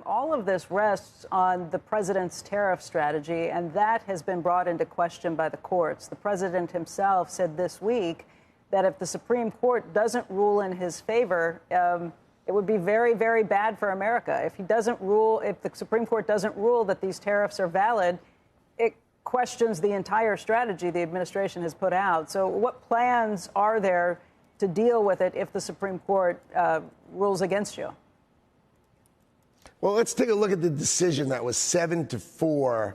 All of this rests on the president's tariff strategy, and that has been brought into question by the courts. The president himself said this week that if the Supreme Court doesn't rule in his favor, it would be very, very bad for America. If the Supreme Court doesn't rule that these tariffs are valid, it questions the entire strategy the administration has put out. So what plans are there to deal with it if the Supreme Court rules against you? Well, let's take a look at the decision that was 7-4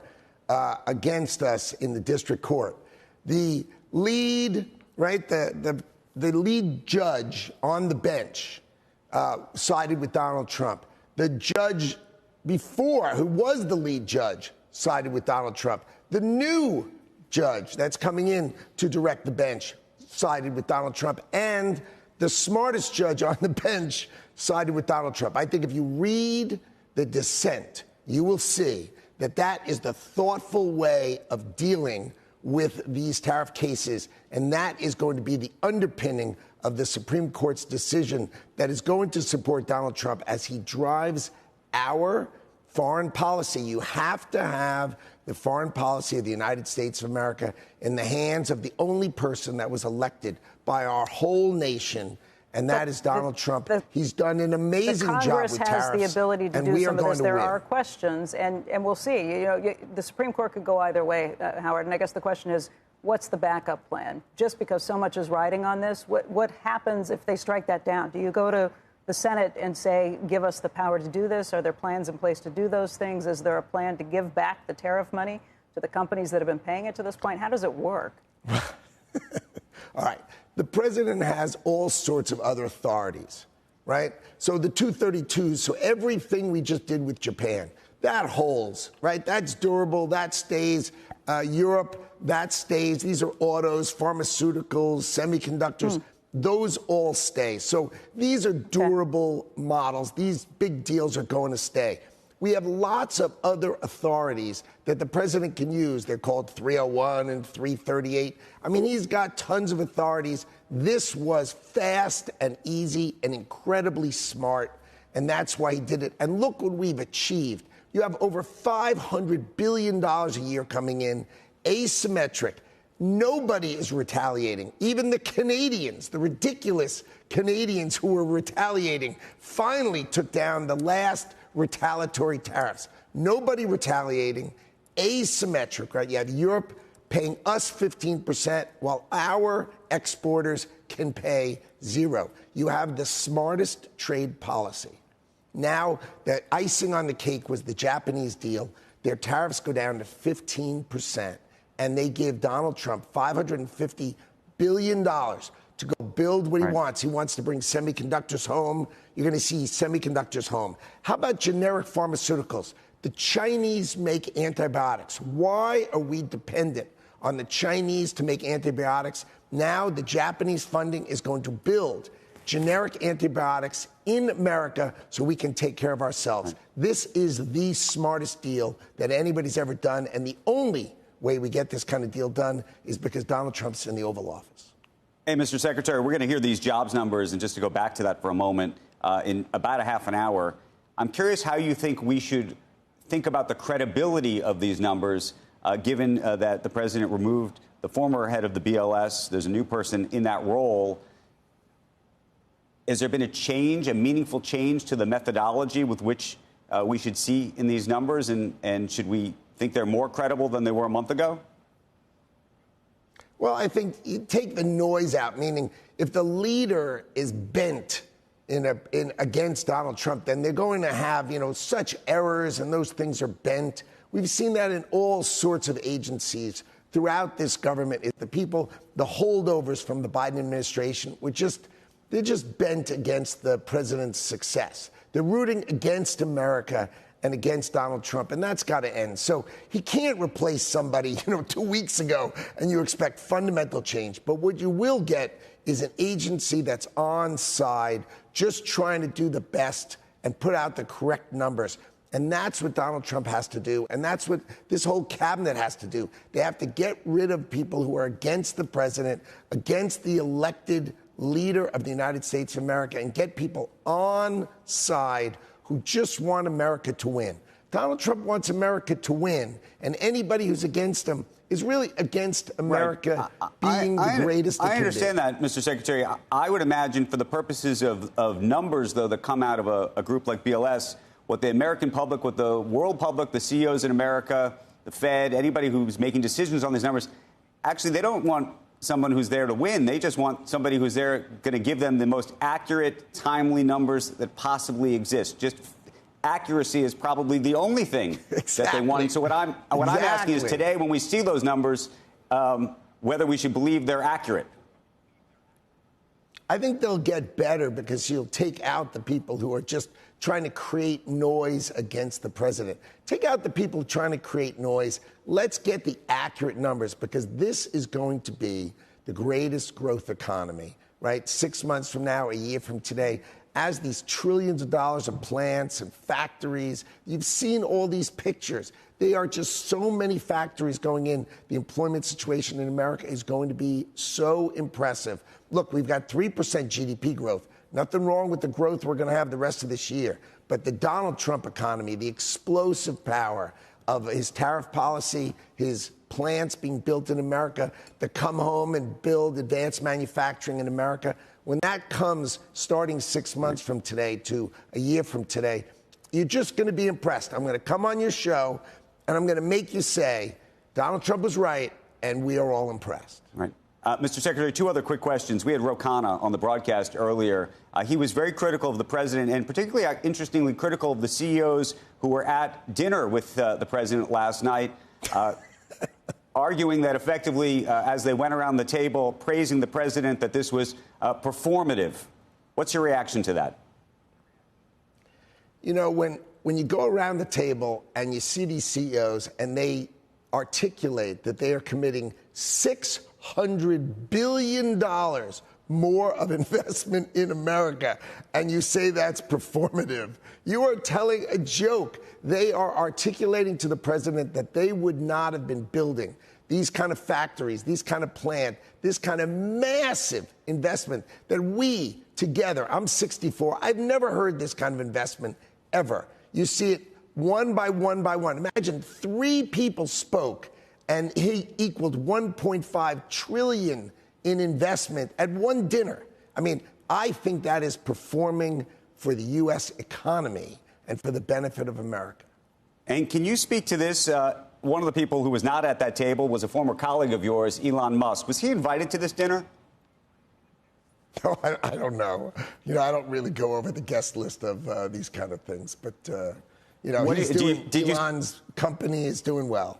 against us in the district court. The lead, right, the lead judge on the bench sided with Donald Trump. The judge before, who was the lead judge, sided with Donald Trump. The new judge that's coming in to direct the bench sided with Donald Trump. And the smartest judge on the bench sided with Donald Trump. I think if you read the dissent, you will see that that is the thoughtful way of dealing with these tariff cases, and that is going to be the underpinning of the Supreme Court's decision that is going to support Donald Trump as he drives our foreign policy. You have to have the foreign policy of the United States of America in the hands of the only person that was elected by our whole nation, and that is Donald Trump. He's done an amazing job with tariffs. Congress has the ability to do some of this. There are questions, and we'll see. You know, the Supreme Court could go either way, Howard. And I guess the question is, what's the backup plan? Just because so much is riding on this, what happens if they strike that down? Do you go to the Senate and say, give us the power to do this? Are there plans in place to do those things? Is there a plan to give back the tariff money to the companies that have been paying it to this point? How does it work? All right. The president has all sorts of other authorities, right? So the 232s, so everything we just did with Japan, that holds, right? That's durable, that stays. Europe, that stays. These are autos, pharmaceuticals, semiconductors. Those all stay. So these are durable models. These big deals are going to stay. We have lots of other authorities that the president can use. They're called 301 and 338. I mean, he's got tons of authorities. This was fast and easy and incredibly smart, and that's why he did it. And look what we've achieved. You have over $500 billion a year coming in, asymmetric. Nobody is retaliating. Even the Canadians, the ridiculous Canadians who were retaliating, finally took down the last retaliatory tariffs. Nobody retaliating, asymmetric, right? You have Europe paying us 15% while our exporters can pay 0. You have the smartest trade policy. Now, the icing on the cake was the Japanese deal. Their tariffs go down to 15%, and they give Donald Trump $550 billion to go build what he wants. He wants to bring semiconductors home. You're going to see semiconductors home. How about generic pharmaceuticals? The Chinese make antibiotics. Why are we dependent on the Chinese to make antibiotics? Now the Japanese funding is going to build generic antibiotics in America so we can take care of ourselves. This is the smartest deal that anybody's ever done, and the only way we get this kind of deal done is because Donald Trump's in the Oval Office. Hey, Mr. Secretary, we're going to hear these jobs numbers, and just to go back to that for a moment, in about a half an hour, I'm curious how you think we should think about the credibility of these numbers, given that the president removed the former head of the BLS. There's a new person in that role. Has there been a change, a meaningful change to the methodology with which we should see in these numbers, and should we think they're more credible than they were a month ago? Well, I think you take the noise out, meaning if the leader is bent against Donald Trump, then they're going to have, such errors, and those things are bent. We've seen that in all sorts of agencies throughout this government. The people, the holdovers from the Biden administration, they're just bent against the president's success. They're rooting against America and against Donald Trump, and that's got to end. So he can't replace somebody, 2 weeks ago, and you expect fundamental change. But what you will get is an agency that's on side, just trying to do the best and put out the correct numbers. And that's what Donald Trump has to do, and that's what this whole cabinet has to do. They have to get rid of people who are against the president, against the elected leader of the United States of America, and get people on side who just want America to win. Donald Trump wants America to win, and anybody who's against him is really against America being the greatest. I understand that, Mr. Secretary. I would imagine for the purposes of numbers, though, that come out of a group like BLS, what the American public, what the world public, the CEOs in America, the Fed, anybody who's making decisions on these numbers, actually, they don't want someone who's there to win. They just want somebody who's there going to give them the most accurate, timely numbers that possibly exist. Just accuracy is probably the only thing that they want. So what I'm asking is today, when we see those numbers, whether we should believe they're accurate. I think they'll get better because you'll take out the people who are just trying to create noise against the president. Take out the people trying to create noise. Let's get the accurate numbers, because this is going to be the greatest growth economy, right? 6 months from now, a year from today, as these trillions of dollars of plants and factories. You've seen all these pictures. There are just so many factories going in. The employment situation in America is going to be so impressive. Look, we've got 3% GDP growth. Nothing wrong with the growth we're going to have the rest of this year. But the Donald Trump economy, the explosive power of his tariff policy, his plants being built in America, to come home and build advanced manufacturing in America, when that comes starting 6 months from today to a year from today, you're just going to be impressed. I'm going to come on your show, and I'm going to make you say, Donald Trump was right, and we are all impressed. Right. Mr. Secretary, two other quick questions. We had Ro Khanna on the broadcast earlier. He was very critical of the president, and particularly, interestingly, critical of the CEOs who were at dinner with the president last night, arguing that effectively, as they went around the table, praising the president, that this was performative. What's your reaction to that? You know, when you go around the table and you see these CEOs and they articulate that they are committing $600 billion more of investment in America, and you say that's performative, you are telling a joke. They are articulating to the president that they would not have been building these kind of factories, these kind of plant, this kind of massive investment that we together, I'm 64, I've never heard this kind of investment ever. You see it one by one by one. Imagine 3 people spoke and he equaled 1.5 trillion in investment at one dinner. I mean, I think that is performing for the U.S. economy and for the benefit of America. And can you speak to this? One of the people who was not at that table was a former colleague of yours, Elon Musk. Was he invited to this dinner? No, I don't know. You know, I don't really go over the guest list of these kind of things. But, you know, Elon's company is doing well.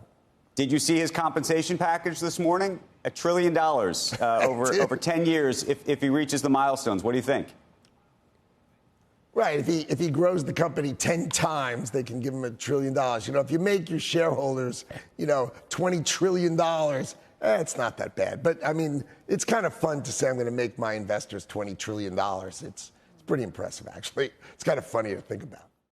Did you see his compensation package this morning? $1 trillion over 10 years if he reaches the milestones. What do you think? Right. If he grows the company 10 times, they can give him $1 trillion. You know, if you make your shareholders, you know, $20 trillion, it's not that bad. But, I mean, it's kind of fun to say I'm going to make my investors $20 trillion. It's pretty impressive, actually. It's kind of funny to think about.